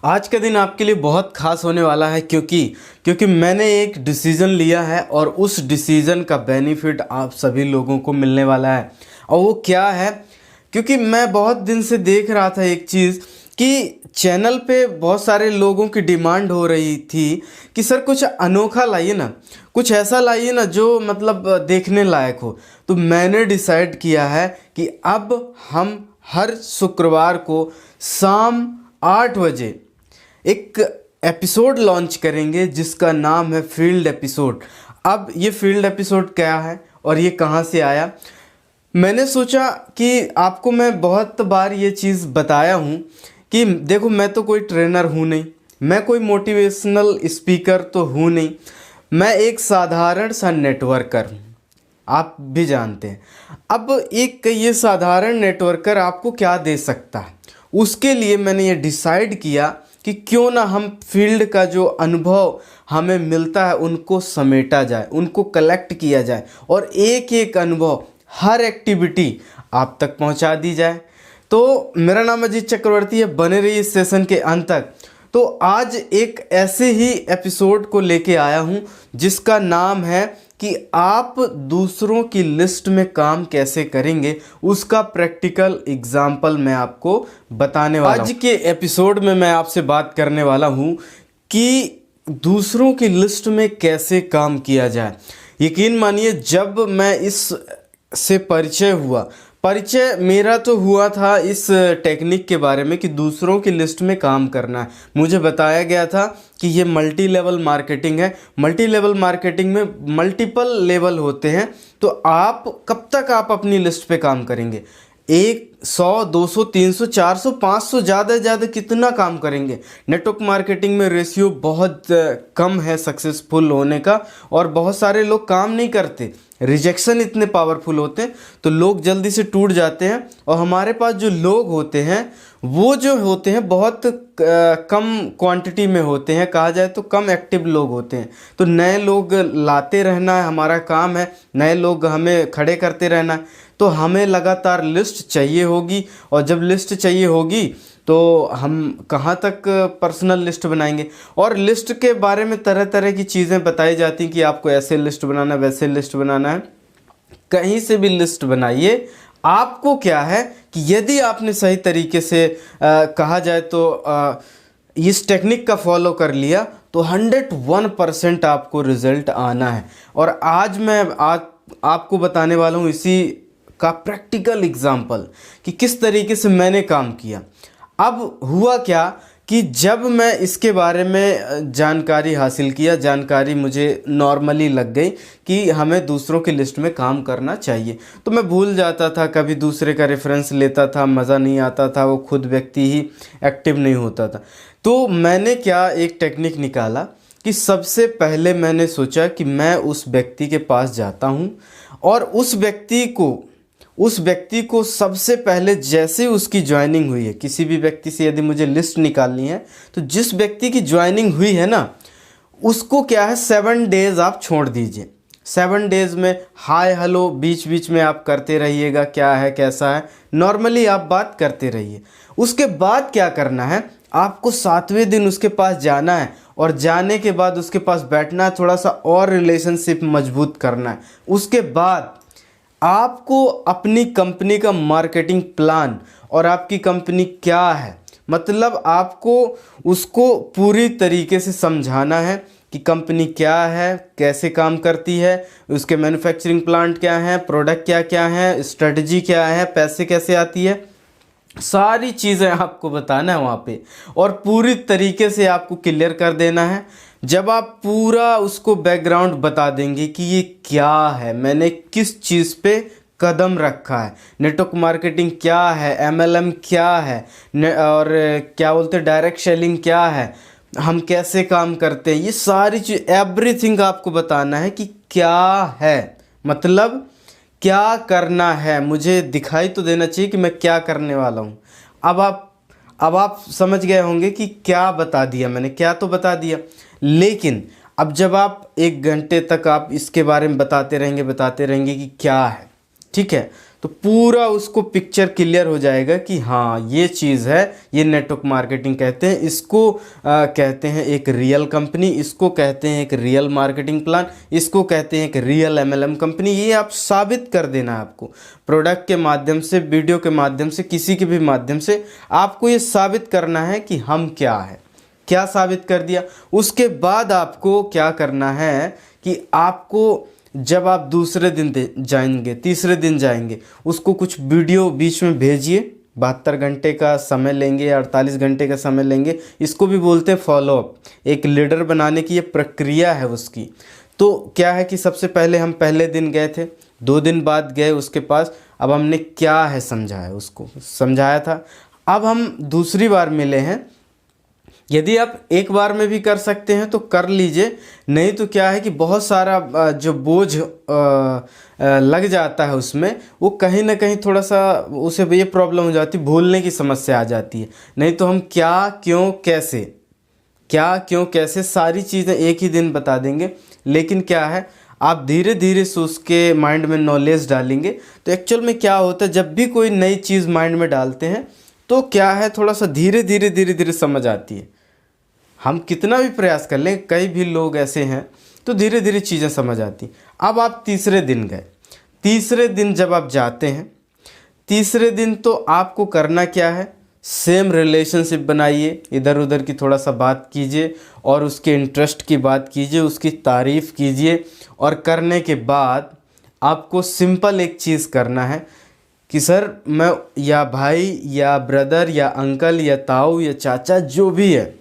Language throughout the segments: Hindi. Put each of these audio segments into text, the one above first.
आज का दिन आपके लिए बहुत खास होने वाला है क्योंकि मैंने एक डिसीज़न लिया है और उस डिसीज़न का बेनिफिट आप सभी लोगों को मिलने वाला है। और वो क्या है? क्योंकि मैं बहुत दिन से देख रहा था एक चीज़ कि चैनल पे बहुत सारे लोगों की डिमांड हो रही थी कि सर कुछ अनोखा लाइए ना, कुछ ऐसा लाइए ना जो मतलब देखने लायक हो। तो मैंने डिसाइड किया है कि अब हम हर शुक्रवार को शाम 8 बजे एक एपिसोड लॉन्च करेंगे जिसका नाम है फील्ड एपिसोड। अब ये फील्ड एपिसोड क्या है और ये कहाँ से आया? मैंने सोचा कि आपको मैं बहुत बार ये चीज़ बताया हूँ कि देखो, मैं तो कोई ट्रेनर हूँ नहीं, मैं कोई मोटिवेशनल स्पीकर तो हूँ नहीं, मैं एक साधारण सा नेटवर्कर हूँ, आप भी जानते हैं। अब एक ये साधारण नेटवर्कर आपको क्या दे सकता है, उसके लिए मैंने ये डिसाइड किया कि क्यों ना हम फील्ड का जो अनुभव हमें मिलता है उनको समेटा जाए, उनको कलेक्ट किया जाए और एक एक अनुभव, हर एक्टिविटी आप तक पहुंचा दी जाए। तो मेरा नाम अजीत चक्रवर्ती है, बने रहिए इस सेशन के अंत तक। तो आज एक ऐसे ही एपिसोड को लेके आया हूं जिसका नाम है कि आप दूसरों की लिस्ट में काम कैसे करेंगे, उसका प्रैक्टिकल एग्जाम्पल मैं आपको बताने वाला हूं। आज के एपिसोड में मैं आपसे बात करने वाला हूं कि दूसरों की लिस्ट में कैसे काम किया जाए। यकीन मानिए, जब मैं इस से परिचय मेरा तो हुआ था इस टेक्निक के बारे में कि दूसरों की लिस्ट में काम करना है। मुझे बताया गया था कि ये मल्टी लेवल मार्केटिंग है। मल्टी लेवल मार्केटिंग में मल्टीपल लेवल होते हैं। तो आप कब तक आप अपनी लिस्ट पे काम करेंगे? 100, 200, 300, 400, 500, ज़्यादा कितना काम करेंगे? नेटवर्क मार्केटिंग में रेशियो बहुत कम है सक्सेसफुल होने का और बहुत सारे लोग काम नहीं करते। रिजेक्शन इतने पावरफुल होते हैं तो लोग जल्दी से टूट जाते हैं। और हमारे पास जो लोग होते हैं वो जो होते हैं बहुत कम क्वांटिटी में होते हैं, कहा जाए तो कम एक्टिव लोग होते हैं। तो नए लोग लाते रहना है हमारा काम है, नए लोग हमें खड़े करते रहना है। तो हमें लगातार लिस्ट चाहिए होगी और जब लिस्ट चाहिए होगी तो हम कहाँ तक पर्सनल लिस्ट बनाएंगे। और लिस्ट के बारे में तरह तरह की चीज़ें बताई जाती हैं कि आपको ऐसे लिस्ट बनाना है, वैसे लिस्ट बनाना है। कहीं से भी लिस्ट बनाइए, आपको क्या है कि यदि आपने सही तरीके से कहा जाए तो इस टेक्निक का फॉलो कर लिया तो 101% आपको रिजल्ट आना है। और आज मैं आपको बताने वाला हूँ इसी का प्रैक्टिकल एग्जाम्पल कि किस तरीके से मैंने काम किया। अब हुआ क्या कि जब मैं इसके बारे में जानकारी हासिल किया, जानकारी मुझे नॉर्मली लग गई कि हमें दूसरों की लिस्ट में काम करना चाहिए, तो मैं भूल जाता था, कभी दूसरे का रेफरेंस लेता था, मज़ा नहीं आता था, वो खुद व्यक्ति ही एक्टिव नहीं होता था। तो मैंने क्या एक टेक्निक निकाला कि सबसे पहले मैंने सोचा कि मैं उस व्यक्ति के पास जाता हूँ और उस व्यक्ति को सबसे पहले जैसे उसकी ज्वाइनिंग हुई है, किसी भी व्यक्ति से यदि मुझे लिस्ट निकालनी है तो जिस व्यक्ति की ज्वाइनिंग हुई है ना, उसको क्या है 7 डेज़ आप छोड़ दीजिए। 7 डेज़ में हाय हेलो बीच बीच में आप करते रहिएगा, क्या है कैसा है, नॉर्मली आप बात करते रहिए। उसके बाद क्या करना है, आपको 7वें दिन उसके पास जाना है और जाने के बाद उसके पास बैठना है, थोड़ा सा और रिलेशनशिप मजबूत करना है। उसके बाद आपको अपनी कंपनी का मार्केटिंग प्लान और आपकी कंपनी क्या है, मतलब आपको उसको पूरी तरीके से समझाना है कि कंपनी क्या है, कैसे काम करती है, उसके मैन्युफैक्चरिंग प्लांट क्या है, प्रोडक्ट क्या क्या है, स्ट्रेटजी क्या है, पैसे कैसे आती है, सारी चीज़ें आपको बताना है वहाँ पे और पूरी तरीके से आपको क्लियर कर देना है। जब आप पूरा उसको बैकग्राउंड बता देंगे कि ये क्या है, मैंने किस चीज़ पे कदम रखा है, नेटवर्क मार्केटिंग क्या है, MLM क्या है, और क्या बोलते हैं डायरेक्ट सेलिंग क्या है, हम कैसे काम करते हैं, ये सारी चीज़ एवरीथिंग आपको बताना है कि क्या है, मतलब क्या करना है। मुझे दिखाई तो देना चाहिए कि मैं क्या करने वाला हूँ। अब आप समझ गए होंगे कि क्या बता दिया मैंने, क्या तो बता दिया, लेकिन अब जब आप 1 घंटे तक आप इसके बारे में बताते रहेंगे कि क्या है, ठीक है, तो तो पूरा उसको पिक्चर क्लियर हो जाएगा कि हाँ ये चीज़ है, ये नेटवर्क मार्केटिंग कहते हैं इसको, कहते हैं एक रियल कंपनी, इसको कहते हैं एक रियल मार्केटिंग प्लान, इसको कहते हैं एक रियल MLM कंपनी। ये आप साबित कर देना है आपको, प्रोडक्ट के माध्यम से, वीडियो के माध्यम से, किसी के भी माध्यम से आपको ये साबित करना है कि हम क्या है। क्या साबित कर दिया, उसके बाद आपको क्या करना है कि आपको जब आप दूसरे दिन जाएंगे, तीसरे दिन जाएंगे, उसको कुछ वीडियो बीच में भेजिए। 72 घंटे का समय लेंगे, 48 घंटे का समय लेंगे, इसको भी बोलते हैं फॉलोअप। एक लीडर बनाने की ये प्रक्रिया है उसकी। तो क्या है कि सबसे पहले हम पहले दिन गए थे, 2 दिन बाद गए उसके पास, अब हमने क्या है समझाया, उसको समझाया था। अब हम दूसरी बार मिले हैं, यदि आप एक बार में भी कर सकते हैं तो कर लीजिए, नहीं तो क्या है कि बहुत सारा जो बोझ लग जाता है उसमें, वो कहीं ना कहीं थोड़ा सा उसे ये प्रॉब्लम हो जाती है, भूलने की समस्या आ जाती है। नहीं तो हम क्या क्यों कैसे सारी चीज़ें एक ही दिन बता देंगे। लेकिन क्या है, आप धीरे धीरे से उसके माइंड में नॉलेज डालेंगे तो एक्चुअल में क्या होता है, जब भी कोई नई चीज़ माइंड में डालते हैं तो क्या है, थोड़ा सा धीरे धीरे समझ आती है। हम कितना भी प्रयास कर लें, कई भी लोग ऐसे हैं तो धीरे धीरे चीज़ें समझ आती। अब आप तीसरे दिन गए, तीसरे दिन जब आप जाते हैं, तीसरे दिन तो आपको करना क्या है, सेम रिलेशनशिप बनाइए, इधर उधर की थोड़ा सा बात कीजिए और उसके इंटरेस्ट की बात कीजिए, उसकी तारीफ़ कीजिए। और करने के बाद आपको सिंपल एक चीज़ करना है कि सर मैं, या भाई या ब्रदर या अंकल या ताऊ या चाचा जो भी है,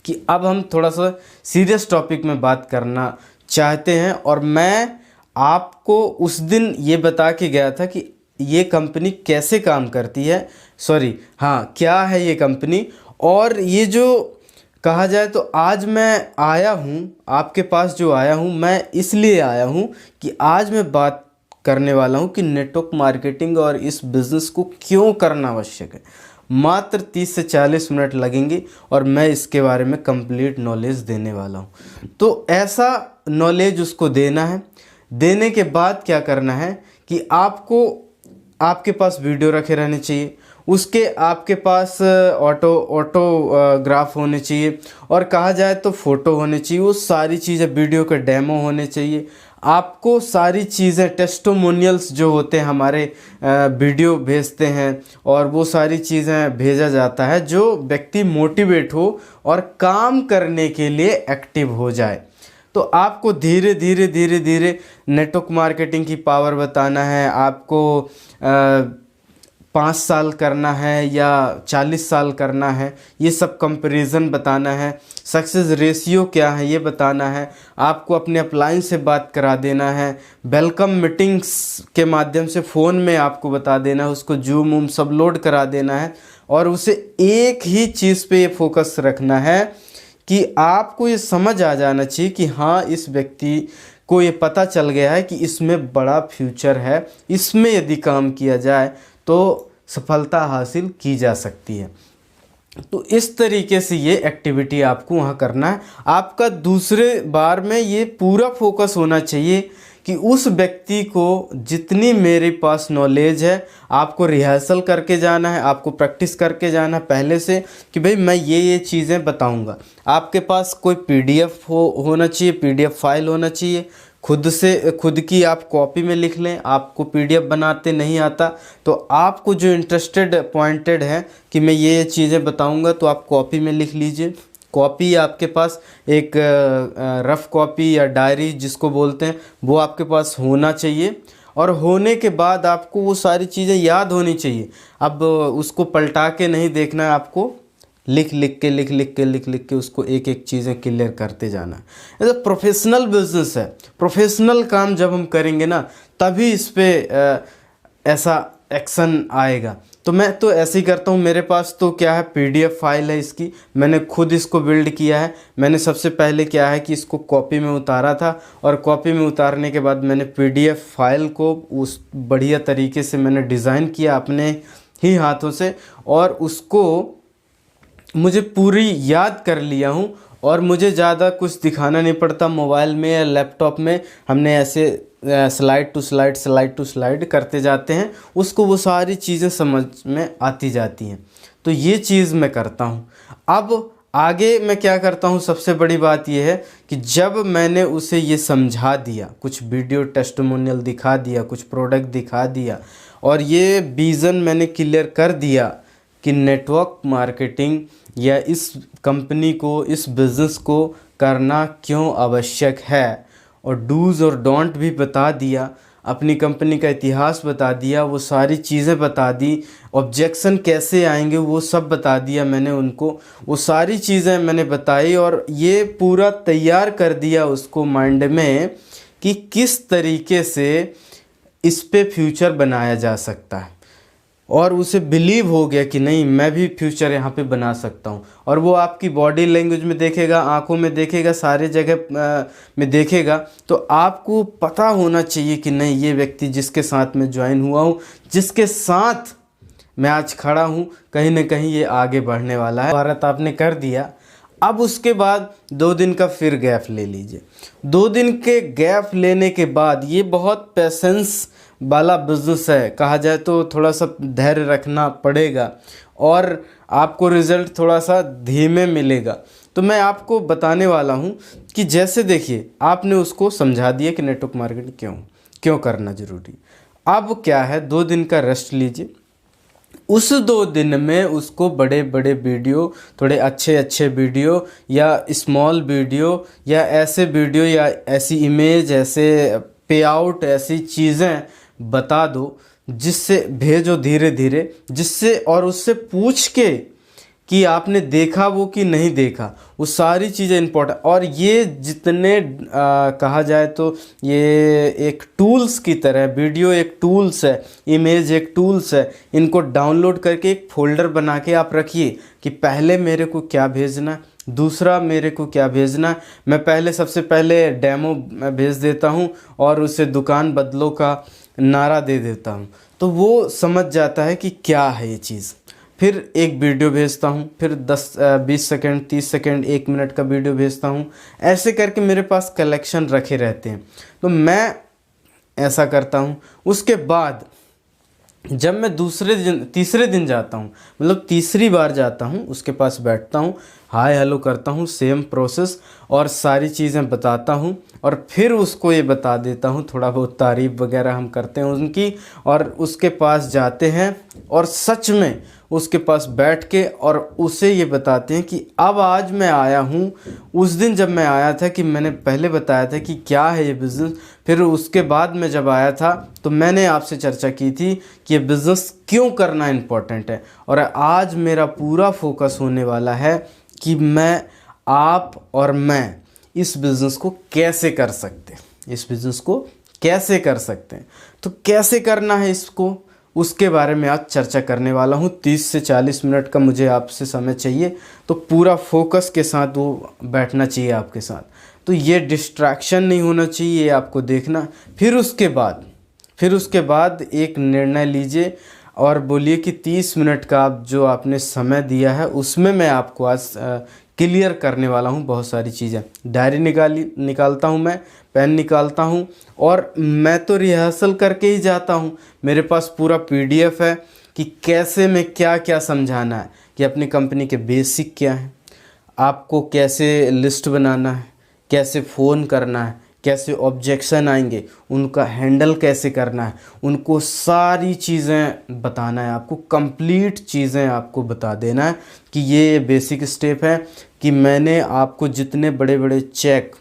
कि अब हम थोड़ा सा सीरियस टॉपिक में बात करना चाहते हैं। और मैं आपको उस दिन ये बता के गया था कि ये कंपनी कैसे काम करती है, क्या है ये कंपनी। और ये जो कहा जाए तो आज मैं आया हूँ आपके पास, जो आया हूँ मैं इसलिए आया हूँ कि आज मैं बात करने वाला हूँ कि नेटवर्क मार्केटिंग और इस बिज़नेस को क्यों करना आवश्यक है। मात्र 30 से 40 मिनट लगेंगे और मैं इसके बारे में कंप्लीट नॉलेज देने वाला हूँ। तो ऐसा नॉलेज उसको देना है। देने के बाद क्या करना है कि आपको आपके पास वीडियो रखे रहने चाहिए, उसके आपके पास ऑटोग्राफ होने चाहिए, और कहा जाए तो फ़ोटो होने चाहिए। वो सारी चीज़ें, वीडियो के डेमो होने चाहिए। आपको सारी चीज़ें, टेस्टिमोनियल्स जो होते हैं हमारे, वीडियो भेजते हैं और वो सारी चीज़ें भेजा जाता है, जो व्यक्ति मोटिवेट हो और काम करने के लिए एक्टिव हो जाए। तो आपको धीरे धीरे नेटवर्क मार्केटिंग की पावर बताना है। आपको 5 साल करना है या 40 साल करना है, ये सब कंपैरिजन बताना है। सक्सेस रेशियो क्या है ये बताना है। आपको अपने अपलाइन से बात करा देना है। वेलकम मीटिंग्स के माध्यम से फ़ोन में आपको बता देना है, उसको जूम सब लोड करा देना है। और उसे एक ही चीज़ पे ये फोकस रखना है कि आपको ये समझ आ जाना चाहिए कि हाँ, इस व्यक्ति को ये पता चल गया है कि इसमें बड़ा फ्यूचर है, इसमें यदि काम किया जाए तो सफलता हासिल की जा सकती है। तो इस तरीके से ये एक्टिविटी आपको वहाँ करना है। आपका दूसरे बार में ये पूरा फोकस होना चाहिए कि उस व्यक्ति को जितनी मेरे पास नॉलेज है, आपको रिहर्सल करके जाना है, आपको प्रैक्टिस करके जाना है पहले से कि भाई मैं ये चीज़ें बताऊंगा। आपके पास कोई पीडीएफ होना चाहिए, पीडीएफ फाइल होना चाहिए। खुद की आप कॉपी में लिख लें। आपको पीडीएफ बनाते नहीं आता तो आपको जो इंटरेस्टेड पॉइंटेड है कि मैं ये चीज़ें बताऊंगा, तो आप कॉपी में लिख लीजिए। कॉपी आपके पास एक रफ़ कॉपी या डायरी जिसको बोलते हैं, वो आपके पास होना चाहिए। और होने के बाद आपको वो सारी चीज़ें याद होनी चाहिए। अब उसको पलटा के नहीं देखना है, आपको लिख के उसको एक एक चीज़ें क्लियर करते जाना है। ऐसा प्रोफेशनल बिजनेस है। प्रोफेशनल काम जब हम करेंगे ना, तभी इस पर ऐसा एक्शन आएगा। तो मैं तो ऐसे ही करता हूँ। मेरे पास तो क्या है, पीडीएफ फाइल है इसकी, मैंने खुद इसको बिल्ड किया है। मैंने सबसे पहले क्या है कि इसको कॉपी में उतारा था, और कॉपी में उतारने के बाद मैंने पीडीएफ फाइल को उस बढ़िया तरीके से मैंने डिज़ाइन किया अपने ही हाथों से, और उसको मुझे पूरी याद कर लिया हूँ। और मुझे ज़्यादा कुछ दिखाना नहीं पड़ता मोबाइल में या लैपटॉप में। हमने ऐसे स्लाइड टू स्लाइड करते जाते हैं, उसको वो सारी चीज़ें समझ में आती जाती हैं। तो ये चीज़ मैं करता हूँ। अब आगे मैं क्या करता हूँ, सबसे बड़ी बात यह है कि जब मैंने उसे ये समझा दिया, कुछ वीडियो टेस्टिमोनियल दिखा दिया, कुछ प्रोडक्ट दिखा दिया, और ये विज़न मैंने क्लियर कर दिया कि नेटवर्क मार्केटिंग या इस कंपनी को, इस बिज़नेस को करना क्यों आवश्यक है, और डूज़ और डोंट भी बता दिया, अपनी कंपनी का इतिहास बता दिया, वो सारी चीज़ें बता दी, ऑब्जेक्शन कैसे आएंगे वो सब बता दिया मैंने उनको, वो सारी चीज़ें मैंने बताई, और ये पूरा तैयार कर दिया उसको माइंड में कि किस तरीके से इस पे फ्यूचर बनाया जा सकता है। और उसे बिलीव हो गया कि नहीं, मैं भी फ्यूचर यहाँ पे बना सकता हूँ। और वो आपकी बॉडी लैंग्वेज में देखेगा, आंखों में देखेगा, सारे जगह में देखेगा। तो आपको पता होना चाहिए कि नहीं, ये व्यक्ति जिसके साथ मैं ज्वाइन हुआ हूँ, जिसके साथ मैं आज खड़ा हूँ, कहीं ना कहीं ये आगे बढ़ने वाला है। भारत आपने कर दिया। अब उसके बाद 2 दिन का फिर गैप ले लीजिए। 2 दिन के गैप लेने के बाद, ये बहुत पेशेंस वाला बिजनेस है, कहा जाए तो थोड़ा सा धैर्य रखना पड़ेगा और आपको रिज़ल्ट थोड़ा सा धीमे मिलेगा। तो मैं आपको बताने वाला हूँ कि जैसे देखिए, आपने उसको समझा दिया कि नेटवर्क मार्केटिंग क्यों करना ज़रूरी। अब क्या है, 2 दिन का रेस्ट लीजिए। उस 2 दिन में उसको बड़े बड़े वीडियो, थोड़े अच्छे अच्छे वीडियो या स्मॉल वीडियो या ऐसे वीडियो या ऐसी इमेज, ऐसे पे आउट, ऐसी चीज़ें बता दो, जिससे भेजो धीरे धीरे, जिससे और उससे पूछ के कि आपने देखा वो कि नहीं देखा, वो सारी चीज़ें इंपॉर्टेंट। और ये जितने कहा जाए तो ये एक टूल्स की तरह, वीडियो एक टूल्स है, इमेज एक टूल्स है। इनको डाउनलोड करके एक फोल्डर बना के आप रखिए कि पहले मेरे को क्या भेजना है, दूसरा मेरे को क्या भेजना है। मैं पहले, सबसे पहले डेमो भेज देता हूँ और उसे दुकान बदलो का नारा दे देता हूँ, तो वो समझ जाता है कि क्या है ये चीज़। फिर एक वीडियो भेजता हूँ, फिर 20 सेकंड, 30 सेकंड, 1 मिनट का वीडियो भेजता हूँ। ऐसे करके मेरे पास कलेक्शन रखे रहते हैं। तो मैं ऐसा करता हूँ। उसके बाद जब मैं तीसरे दिन जाता हूँ, मतलब तीसरी बार जाता हूँ, उसके पास बैठता हूँ, हाय हेलो करता हूँ, सेम प्रोसेस, और सारी चीज़ें बताता हूँ। और फिर उसको ये बता देता हूँ, थोड़ा बहुत तारीफ़ वगैरह हम करते हैं उनकी, और उसके पास जाते हैं और सच में उसके पास बैठ के और उसे ये बताते हैं कि अब आज मैं आया हूँ, उस दिन जब मैं आया था कि मैंने पहले बताया था कि क्या है ये बिज़नेस, फिर उसके बाद मैं जब आया था तो मैंने आपसे चर्चा की थी कि ये बिज़नेस क्यों करना इम्पोर्टेंट है। और आज मेरा पूरा फोकस होने वाला है कि मैं, आप और मैं इस बिज़नेस को कैसे कर सकते हैं, इस बिज़नेस को कैसे कर सकते हैं। तो कैसे करना है इसको, उसके बारे में आज चर्चा करने वाला हूँ। 30 से 40 मिनट का मुझे आपसे समय चाहिए, तो पूरा फोकस के साथ वो बैठना चाहिए आपके साथ। तो ये डिस्ट्रैक्शन नहीं होना चाहिए, ये आपको देखना। फिर उसके बाद एक निर्णय लीजिए और बोलिए कि 30 मिनट का आप जो आपने समय दिया है, उसमें मैं आपको आज क्लियर करने वाला हूँ बहुत सारी चीज़ें। डायरी निकालता हूँ, मैं पेन निकालता हूँ, और मैं तो रिहर्सल करके ही जाता हूँ। मेरे पास पूरा PDF है कि कैसे में क्या क्या समझाना है, कि अपनी कंपनी के बेसिक क्या हैं, आपको कैसे लिस्ट बनाना है, कैसे फ़ोन करना है, कैसे ऑब्जेक्शन आएंगे उनका हैंडल कैसे करना है, उनको सारी चीज़ें बताना है। आपको कंप्लीट चीज़ें आपको बता देना है कि ये बेसिक स्टेप है कि मैंने आपको जितने बड़े बड़े चेक,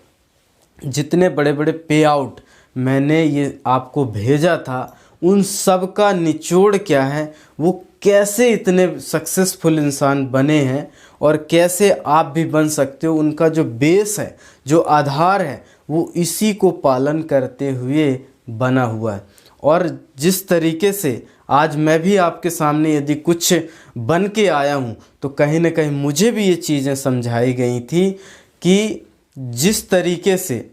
जितने बड़े बड़े पे आउट मैंने ये आपको भेजा था, उन सब का निचोड़ क्या है, वो कैसे इतने सक्सेसफुल इंसान बने हैं और कैसे आप भी बन सकते हो। उनका जो बेस है, जो आधार है, वो इसी को पालन करते हुए बना हुआ है। और जिस तरीके से आज मैं भी आपके सामने यदि कुछ बन के आया हूँ, तो कहीं ना कहीं मुझे भी ये चीज़ें समझाई गई थी कि जिस तरीके से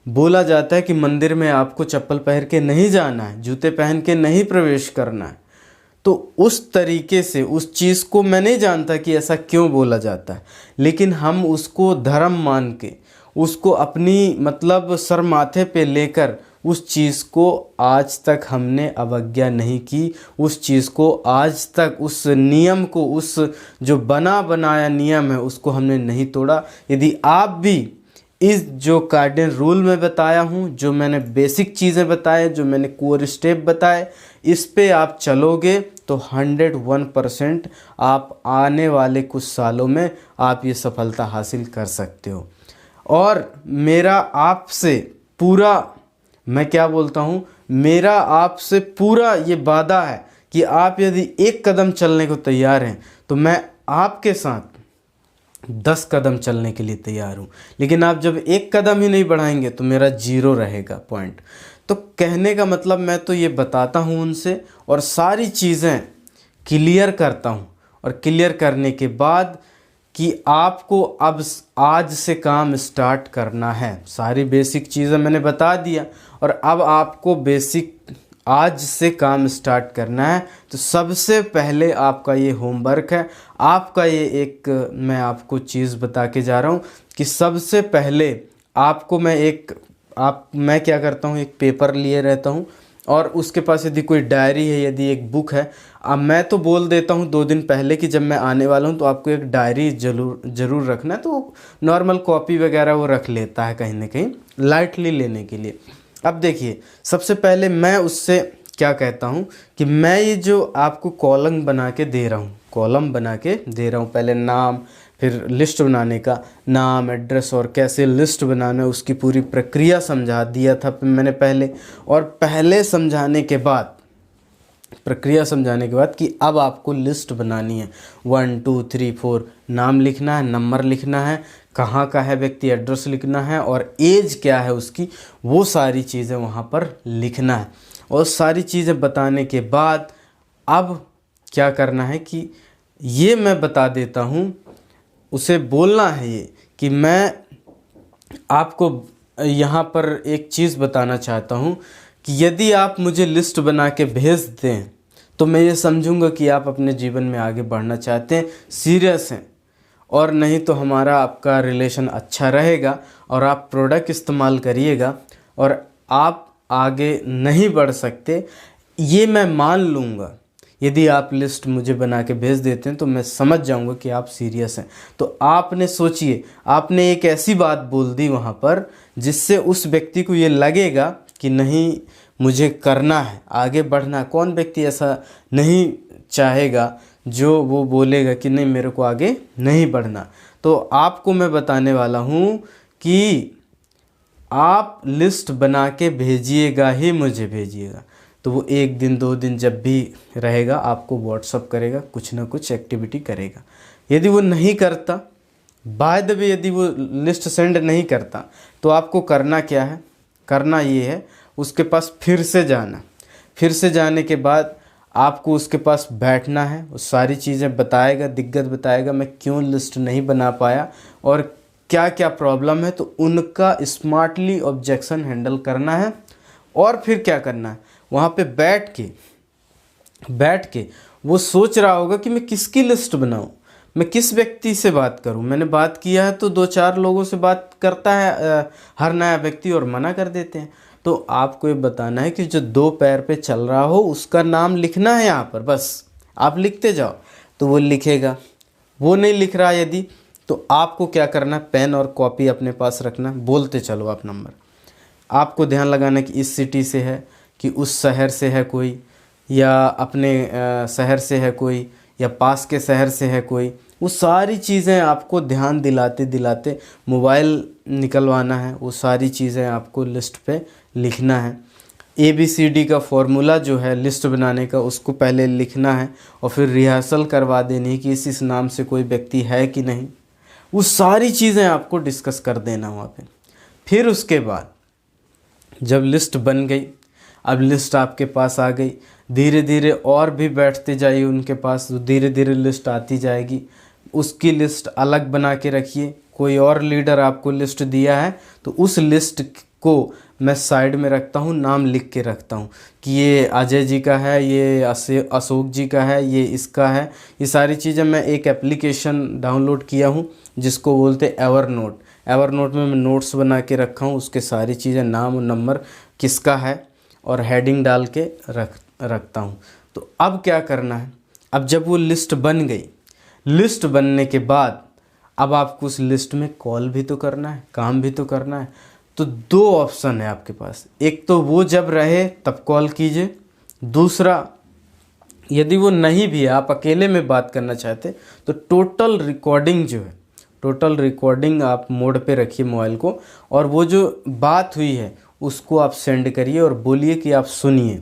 बोला जाता है कि मंदिर में आपको चप्पल पहन के नहीं जाना है, जूते पहन के नहीं प्रवेश करना है, तो उस तरीके से उस चीज़ को मैं नहीं जानता कि ऐसा क्यों बोला जाता है, लेकिन हम उसको धर्म मान के, उसको अपनी मतलब सर माथे पे लेकर उस चीज़ को आज तक हमने अवज्ञा नहीं की। उस चीज़ को आज तक, उस नियम को, उस जो बना बनाया नियम है उसको हमने नहीं तोड़ा। यदि आप भी इस जो कार्डिन रूल में बताया हूँ, जो मैंने बेसिक चीज़ें बताए, जो मैंने कोर स्टेप बताए, इस पे आप चलोगे तो 101% आप आने वाले कुछ सालों में आप ये सफलता हासिल कर सकते हो। और मेरा आपसे पूरा, मैं क्या बोलता हूँ, मेरा आपसे पूरा ये वादा है कि आप यदि एक कदम चलने को तैयार हैं तो मैं आपके साथ 10 कदम चलने के लिए तैयार हूँ। लेकिन आप जब एक कदम ही नहीं बढ़ाएंगे तो मेरा 0 रहेगा पॉइंट। तो कहने का मतलब मैं तो ये बताता हूँ उनसे और सारी चीज़ें क्लियर करता हूँ, और क्लियर करने के बाद कि आपको अब आज से काम स्टार्ट करना है। सारी बेसिक चीज़ें मैंने बता दिया और अब आपको बेसिक आज से काम स्टार्ट करना है। तो सबसे पहले आपका ये होमवर्क है, आपका ये एक मैं आपको चीज़ बता के जा रहा हूँ कि सबसे पहले आपको मैं क्या करता हूँ, एक पेपर लिए रहता हूँ और उसके पास यदि कोई डायरी है, यदि एक बुक है, अब मैं तो बोल देता हूँ 2 दिन पहले कि जब मैं आने वाला हूँ तो आपको एक डायरी ज़रूर रखना है। तो नॉर्मल कॉपी वगैरह वो रख लेता है कहीं ना कहीं लाइटली लेने के लिए। अब देखिए, सबसे पहले मैं उससे क्या कहता हूँ कि मैं ये जो आपको कॉलम बना के दे रहा हूँ, पहले नाम, फिर लिस्ट बनाने का नाम, एड्रेस और कैसे लिस्ट बनाना है उसकी पूरी प्रक्रिया समझा दिया था मैंने पहले। और पहले प्रक्रिया समझाने के बाद कि अब आपको लिस्ट बनानी है, 1 2 3 4 नाम लिखना है, नंबर लिखना है, कहाँ का है व्यक्ति, एड्रेस लिखना है और एज क्या है उसकी, वो सारी चीज़ें वहाँ पर लिखना है। और सारी चीज़ें बताने के बाद अब क्या करना है कि ये मैं बता देता हूँ, उसे बोलना है ये कि मैं आपको यहाँ पर एक चीज़ बताना चाहता हूँ कि यदि आप मुझे लिस्ट बना के भेज दें तो मैं ये समझूंगा कि आप अपने जीवन में आगे बढ़ना चाहते हैं, सीरियस हैं, और नहीं तो हमारा आपका रिलेशन अच्छा रहेगा और आप प्रोडक्ट इस्तेमाल करिएगा और आप आगे नहीं बढ़ सकते, ये मैं मान लूँगा। यदि आप लिस्ट मुझे बना के भेज देते हैं तो मैं समझ जाऊंगा कि आप सीरियस हैं। तो आपने सोचिए, आपने एक ऐसी बात बोल दी वहाँ पर जिससे उस व्यक्ति को ये लगेगा कि नहीं, मुझे करना है, आगे बढ़ना है। कौन व्यक्ति ऐसा नहीं चाहेगा जो वो बोलेगा कि नहीं, मेरे को आगे नहीं बढ़ना। तो आपको मैं बताने वाला हूँ कि आप लिस्ट बना के भेजिएगा ही, मुझे भेजिएगा। तो वो 1 दिन 2 दिन जब भी रहेगा आपको व्हाट्सअप करेगा, कुछ ना कुछ एक्टिविटी करेगा। यदि वो नहीं करता, बाय द वे यदि वो लिस्ट सेंड नहीं करता, तो आपको करना क्या है, करना ये है, उसके पास फिर से जाना। फिर से जाने के बाद आपको उसके पास बैठना है, वो सारी चीज़ें बताएगा, दिक्कत बताएगा, मैं क्यों लिस्ट नहीं बना पाया और क्या क्या प्रॉब्लम है। तो उनका स्मार्टली ऑब्जेक्शन हैंडल करना है। और फिर क्या करना है, वहाँ पे बैठ के वो सोच रहा होगा कि मैं किसकी लिस्ट बनाऊं, मैं किस व्यक्ति से बात करूं। मैंने बात किया है तो 2-4 लोगों से बात करता है हर नया व्यक्ति और मना कर देते हैं। तो आपको ये बताना है कि जो 2 पैर पे चल रहा हो उसका नाम लिखना है यहाँ पर, बस आप लिखते जाओ तो वो लिखेगा। वो नहीं लिख रहा यदि, तो आपको क्या करना है, पेन और कॉपी अपने पास रखना, बोलते चलो आप नंबर। आपको ध्यान लगाना कि इस सिटी से है कि उस शहर से है कोई, या अपने शहर से है कोई, या पास के शहर से है कोई। वो सारी चीज़ें आपको ध्यान दिलाते दिलाते मोबाइल निकलवाना है, वो सारी चीज़ें आपको लिस्ट पे लिखना है। ABCD का फॉर्मूला जो है लिस्ट बनाने का, उसको पहले लिखना है और फिर रिहर्सल करवा देनी है कि इस नाम से कोई व्यक्ति है कि नहीं। वो सारी चीज़ें आपको डिस्कस कर देना वहाँ पे। फिर उसके बाद जब लिस्ट बन गई, अब लिस्ट आपके पास आ गई, धीरे धीरे और भी बैठते जाइए उनके पास, तो धीरे धीरे लिस्ट आती जाएगी। उसकी लिस्ट अलग बना के रखिए। कोई और लीडर आपको लिस्ट दिया है तो उस लिस्ट को मैं साइड में रखता हूँ, नाम लिख के रखता हूँ कि ये अजय जी का है, ये अशोक जी का है, ये इसका है। ये सारी चीज़ें मैं एक एप्लीकेशन डाउनलोड किया हूँ जिसको बोलते हैं एवरनोट। एवरनोट में मैं नोट्स बना के रखा हूँ, उसके सारी चीज़ें, नाम और नंबर किसका है और हेडिंग डाल के रखता हूँ। तो अब क्या करना है, अब जब वो लिस्ट बन गई, लिस्ट बनने के बाद अब आपको उस लिस्ट में कॉल भी तो करना है, काम भी तो करना है। तो दो ऑप्शन है आपके पास, एक तो वो जब रहे तब कॉल कीजिए, दूसरा यदि वो नहीं भी है, आप अकेले में बात करना चाहते तो टोटल रिकॉर्डिंग जो है, टोटल रिकॉर्डिंग आप मोड पे रखिए मोबाइल को, और वो जो बात हुई है उसको आप सेंड करिए और बोलिए कि आप सुनिए।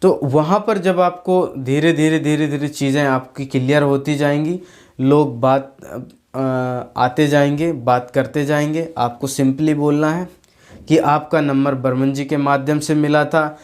तो वहाँ पर जब आपको धीरे धीरे चीज़ें आपकी क्लियर होती जाएंगी, लोग आते जाएंगे, बात करते जाएंगे। आपको सिंपली बोलना है कि आपका नंबर बर्मन जी के माध्यम से मिला था।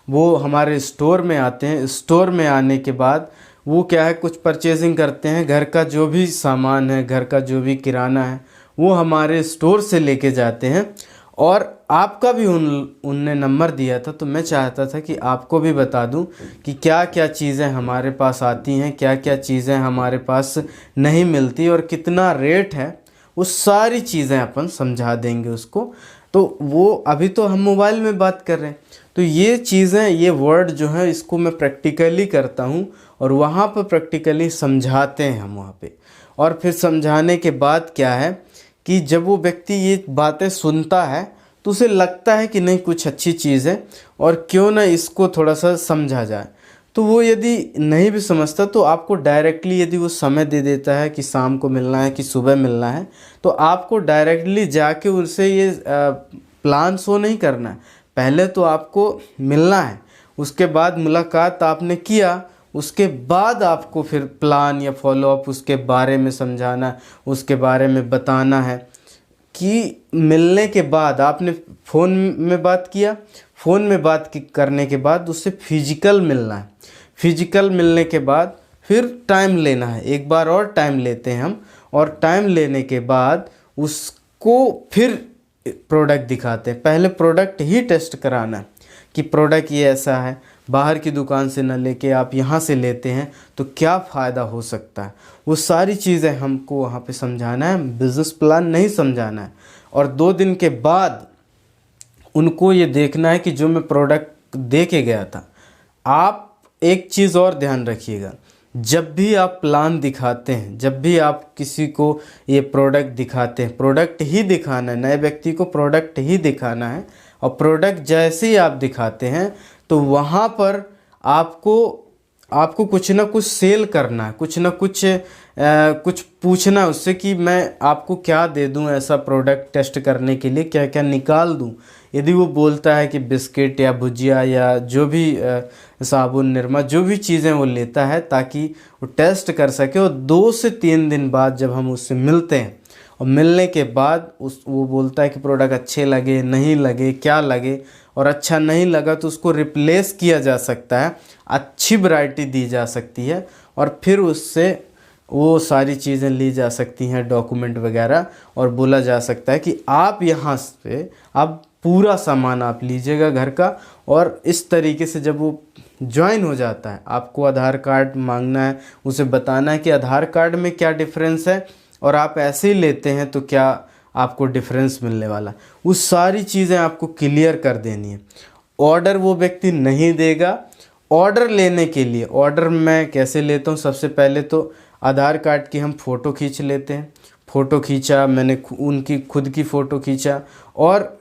वो हमारे स्टोर में आते हैं, स्टोर में आने के बाद वो क्या है, कुछ परचेजिंग करते हैं, घर का जो भी सामान है, घर का जो भी किराना है वो हमारे स्टोर से लेके जाते हैं। और आपका भी उनने नंबर दिया था, तो मैं चाहता था कि आपको भी बता दूं कि क्या क्या चीज़ें हमारे पास आती हैं, क्या क्या चीज़ें हमारे पास नहीं मिलती और कितना रेट है, वो सारी चीज़ें अपन समझा देंगे उसको। तो वो अभी तो हम मोबाइल में बात कर रहे हैं, तो ये चीज़ें, ये वर्ड जो है इसको मैं प्रैक्टिकली करता हूँ और वहाँ पर प्रैक्टिकली समझाते हैं हम वहाँ पे। और फिर समझाने के बाद क्या है कि जब वो व्यक्ति ये बातें सुनता है तो उसे लगता है कि नहीं, कुछ अच्छी चीज़ है और क्यों ना इसको थोड़ा सा समझा जाए। तो वो यदि नहीं भी समझता तो आपको डायरेक्टली यदि वो समय दे देता है कि शाम को मिलना है कि सुबह मिलना है, तो आपको डायरेक्टली जाके उनसे ये प्लान शो नहीं करना है। पहले तो आपको मिलना है, उसके बाद मुलाकात आपने किया, उसके बाद आपको फिर प्लान या फॉलोअप उसके बारे में समझाना, उसके बारे में बताना है कि मिलने के बाद आपने फ़ोन में बात किया, फ़ोन में बात करने के बाद उससे फिजिकल मिलना है, फिजिकल मिलने के बाद फिर टाइम लेना है, एक बार और टाइम लेते हैं हम, और टाइम लेने के बाद उसको फिर प्रोडक्ट दिखाते हैं। पहले प्रोडक्ट ही टेस्ट कराना है कि प्रोडक्ट ये ऐसा है, बाहर की दुकान से न लेके आप यहाँ से लेते हैं तो क्या फ़ायदा हो सकता है, वो सारी चीज़ें हमको वहाँ पे समझाना है, बिज़नेस प्लान नहीं समझाना है। और 2 दिन के बाद उनको ये देखना है कि जो मैं प्रोडक्ट दे के गया था। आप एक चीज़ और ध्यान रखिएगा, जब भी आप प्लान दिखाते हैं, जब भी आप किसी को ये प्रोडक्ट दिखाते हैं, प्रोडक्ट ही दिखाना है, नए व्यक्ति को प्रोडक्ट ही दिखाना है। और प्रोडक्ट जैसे ही आप दिखाते हैं तो वहाँ पर आपको कुछ ना कुछ सेल करना है, कुछ ना कुछ पूछना है उससे कि मैं आपको क्या दे दूं, ऐसा प्रोडक्ट टेस्ट करने के लिए क्या क्या निकाल दूं। यदि वो बोलता है कि बिस्किट या भुजिया या जो भी साबुन, निरमा, जो भी चीज़ें वो लेता है ताकि वो टेस्ट कर सके। और 2 से 3 दिन बाद जब हम उससे मिलते हैं और मिलने के बाद वो बोलता है कि प्रोडक्ट अच्छे लगे, नहीं लगे, क्या लगे, और अच्छा नहीं लगा तो उसको रिप्लेस किया जा सकता है, अच्छी वैरायटी दी जा सकती है और फिर उससे वो सारी चीज़ें ली जा सकती हैं, डॉक्यूमेंट वगैरह, और बोला जा सकता है कि आप यहाँ से अब पूरा सामान आप लीजिएगा घर का। और इस तरीके से जब वो ज्वाइन हो जाता है, आपको आधार कार्ड मांगना है, उसे बताना है कि आधार कार्ड में क्या डिफरेंस है और आप ऐसे ही लेते हैं तो क्या आपको डिफरेंस मिलने वाला, वो सारी चीज़ें आपको क्लियर कर देनी है। ऑर्डर वो व्यक्ति नहीं देगा। ऑर्डर लेने के लिए, ऑर्डर मैं कैसे लेता हूँ, सबसे पहले तो आधार कार्ड की हम फ़ोटो खींच लेते हैं। फ़ोटो खींचा मैंने, उनकी खुद की फ़ोटो खींचा, और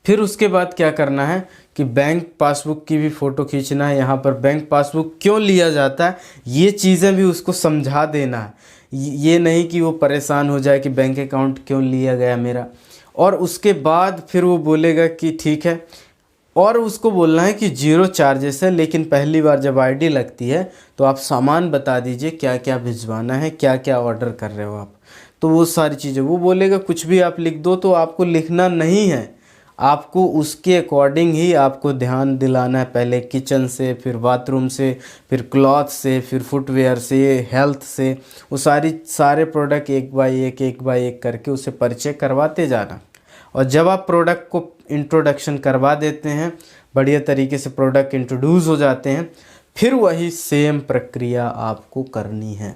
फिर उसके बाद क्या करना है कि बैंक पासबुक की भी फ़ोटो खींचना है। यहाँ पर बैंक पासबुक क्यों लिया जाता है, ये चीज़ें भी उसको समझा देना है। ये नहीं कि वो परेशान हो जाए कि बैंक अकाउंट क्यों लिया गया मेरा। और उसके बाद फिर वो बोलेगा कि ठीक है, और उसको बोलना है कि 0 चार्जेस है, लेकिन पहली बार जब आईडी लगती है तो आप सामान बता दीजिए क्या क्या भिजवाना है, क्या क्या ऑर्डर कर रहे हो आप। तो वो सारी चीज़ें वो बोलेगा, कुछ भी आप लिख दो, तो आपको लिखना नहीं है, आपको उसके अकॉर्डिंग ही आपको ध्यान दिलाना है। पहले किचन से, फिर बाथरूम से, फिर क्लॉथ से, फिर फुटवेयर से, हेल्थ से, वो सारे प्रोडक्ट एक बाय एक करके उसे परिचय करवाते जाना। और जब आप प्रोडक्ट को इंट्रोडक्शन करवा देते हैं, बढ़िया तरीके से प्रोडक्ट इंट्रोड्यूस हो जाते हैं, फिर वही सेम प्रक्रिया आपको करनी है।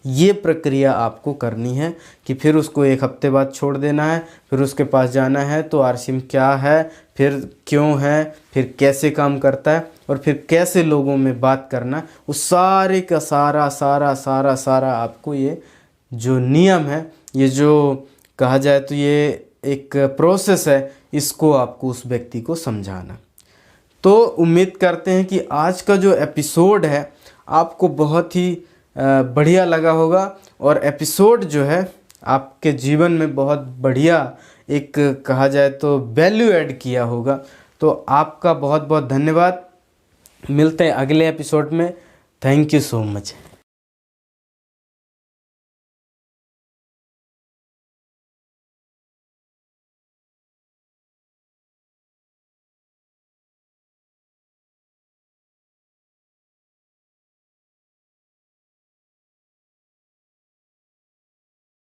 ये प्रक्रिया आपको करनी है कि फिर उसको 1 हफ्ते बाद छोड़ देना है, फिर उसके पास जाना है तो आरसीएम क्या है, फिर क्यों है, फिर कैसे काम करता है, और फिर कैसे लोगों में बात करना, उस सारे का सारा आपको ये जो नियम है, ये जो कहा जाए तो ये एक प्रोसेस है, इसको आपको उस व्यक्ति को समझाना। तो उम्मीद करते हैं कि आज का जो एपिसोड है आपको बहुत ही बढ़िया लगा होगा, और एपिसोड जो है आपके जीवन में बहुत बढ़िया एक कहा जाए तो वैल्यू ऐड किया होगा। तो आपका बहुत बहुत धन्यवाद। मिलते हैं अगले एपिसोड में। Thank you so much.